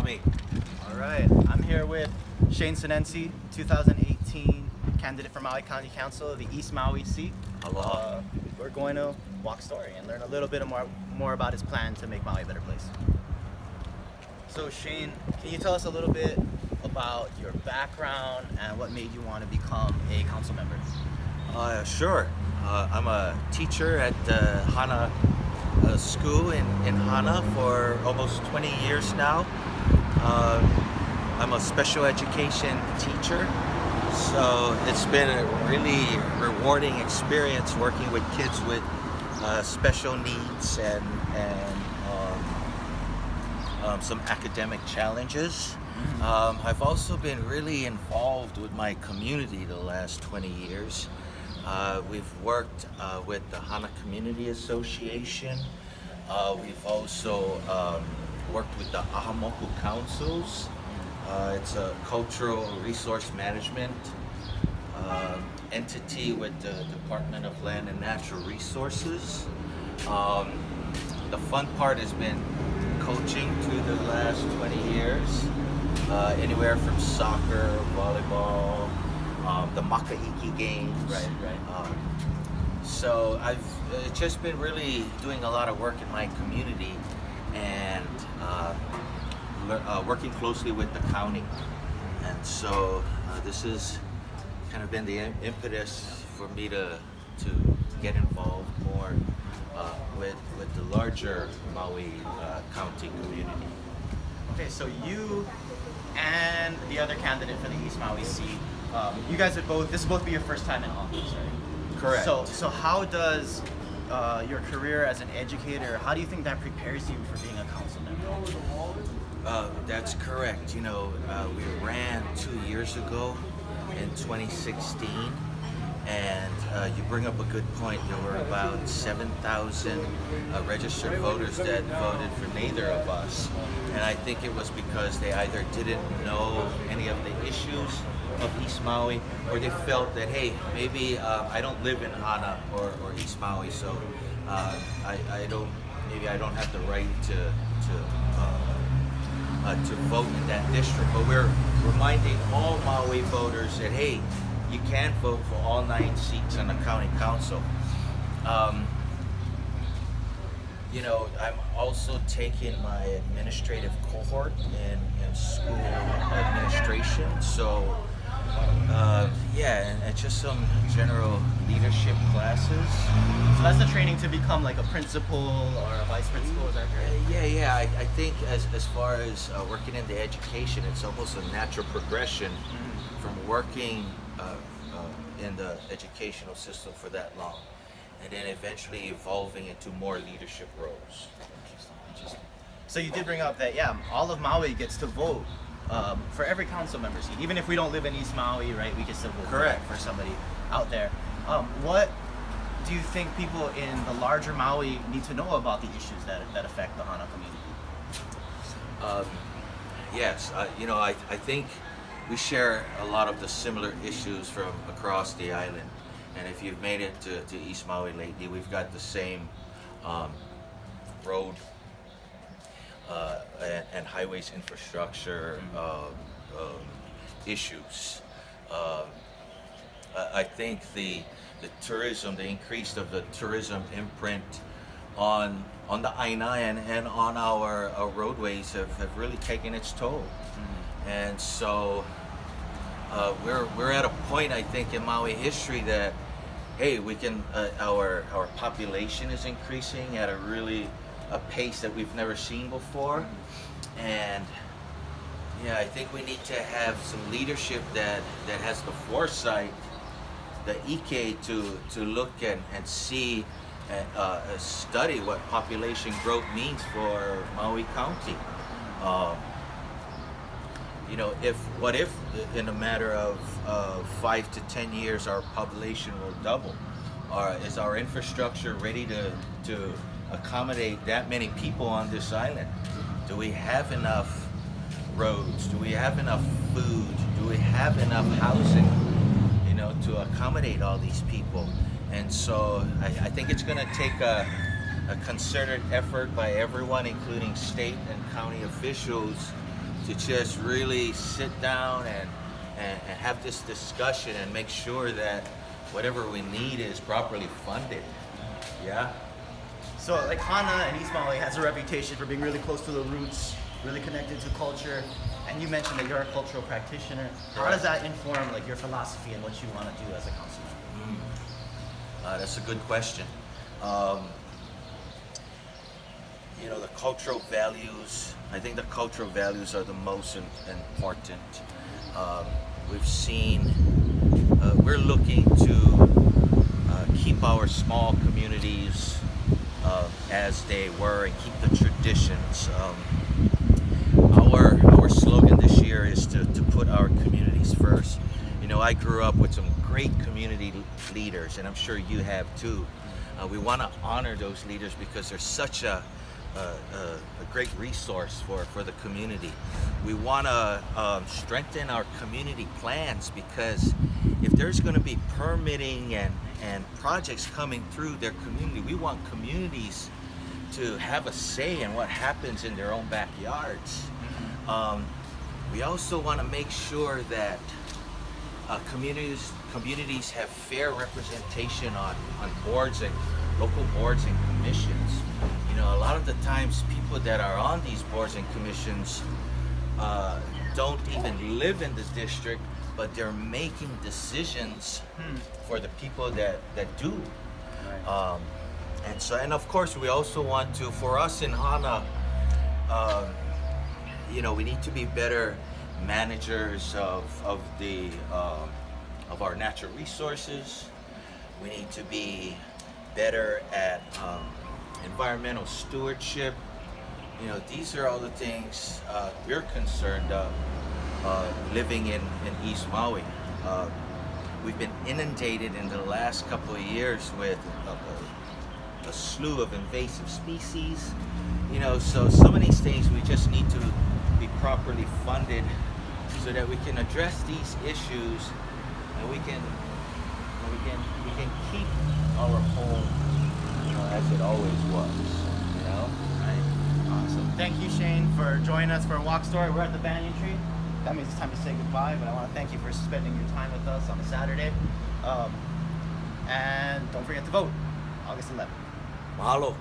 me. All right, I'm here with Shane Sinenci, 2018 candidate for Maui County Council, the East Maui seat. Aloha. We're going to walk story and learn a little bit more about his plan to make Maui a better place. So Shane, can you tell us a little bit about your background and what made you want to become a council member? Sure. I'm a teacher at Hana school in Hana for almost 20 years now. I'm a special education teacher, so it's been a really rewarding experience working with kids with special needs and some academic challenges. I've also been really involved with my community the last 20 years. We've worked with the Hana Community Association. We've also worked with the Ahamoku Councils. It's a cultural resource management entity with the Department of Land and Natural Resources. The fun part has been coaching through the last 20 years, anywhere from soccer, volleyball, the Makahiki games. Right. So I've just been really doing a lot of work in my community and working closely with the county. And so this has kind of been the impetus for me to get involved more with the larger Maui County community. Okay, so you and the other candidate for the East Maui seat, you guys this will both be your first time in office, right? Correct. So how does your career as an educator, how do you think that prepares you for being a council member? That's correct. You know, we ran 2 years ago in 2016, and you bring up a good point. There were about 7,000 registered voters that voted for neither of us, and I think it was because they either didn't know any of the issues of East Maui, or they felt that, hey, maybe I don't live in Hana or East Maui, so I don't have the right to vote in that district. But we're reminding all Maui voters that, hey, you can vote for all 9 seats on the county council. You know, I'm also taking my administrative cohort in school administration. So and just some general leadership classes. So that's the training to become like a principal or a vice principal, is that correct? Yeah. I think as far as working in the education, it's almost a natural progression from working in the educational system for that long, and then eventually evolving into more leadership roles. Interesting. So you did bring up that, all of Maui gets to vote for every council member seat. Even if we don't live in East Maui, right, we can still vote Correct. for somebody out there. What do you think people in the larger Maui need to know about the issues that affect the Hana community? Yes, I think we share a lot of the similar issues from across the island. And if you've made it to East Maui lately, we've got the same road and highways infrastructure issues. I think the tourism, the increase of the tourism imprint on the Aina and on our roadways have really taken its toll. And so we're at a point, I think, in Maui history that, hey, we can our population is increasing at a pace that we've never seen before, and I think we need to have some leadership that has the foresight, the Ike to look and see and study what population growth means for Maui County. What if in a matter of 5 to 10 years our population will double? Is our infrastructure ready to accommodate that many people on this island? Do we have enough roads? Do we have enough food? Do we have enough housing, to accommodate all these people? And so I think it's going to take a concerted effort by everyone, including state and county officials, to just really sit down and have this discussion and make sure that whatever we need is properly funded. Yeah. So like Hana and East Maui has a reputation for being really close to the roots, really connected to culture. And you mentioned that you're a cultural practitioner. How does that inform like your philosophy and what you want to do as a councilman? That's a good question. You know, the cultural values, I think the cultural values are the most important. We've seen, we're looking to keep our small communities as they were and keep the traditions. Our slogan this year is to put our communities first. You know, I grew up with some great community leaders, and I'm sure you have too. We want to honor those leaders because they're such a great resource for the community. We want to strengthen our community plans because if there's going to be permitting and projects coming through their community, we want communities to have a say in what happens in their own backyards. We also want to make sure that communities have fair representation on boards and local boards and commissions. You know, a lot of the times people that are on these boards and commissions don't even live in the district, but they're making decisions for the people that do. Right. And of course we also want to, for us in Hana, you know, we need to be better managers of our natural resources. We need to be better at environmental stewardship. You know, these are all the things we're concerned of living in East Maui. We've been inundated in the last couple of years with a slew of invasive species. You know, so some of these things we just need to be properly funded so that we can address these issues and we can keep our home, you know, as it always was. You know. Right. Awesome. Thank you, Shane, for joining us for a walk story. We're at the banyan tree. That means it's time to say goodbye, but I want to thank you for spending your time with us on a Saturday. And don't forget to vote, August 11th. Mahalo.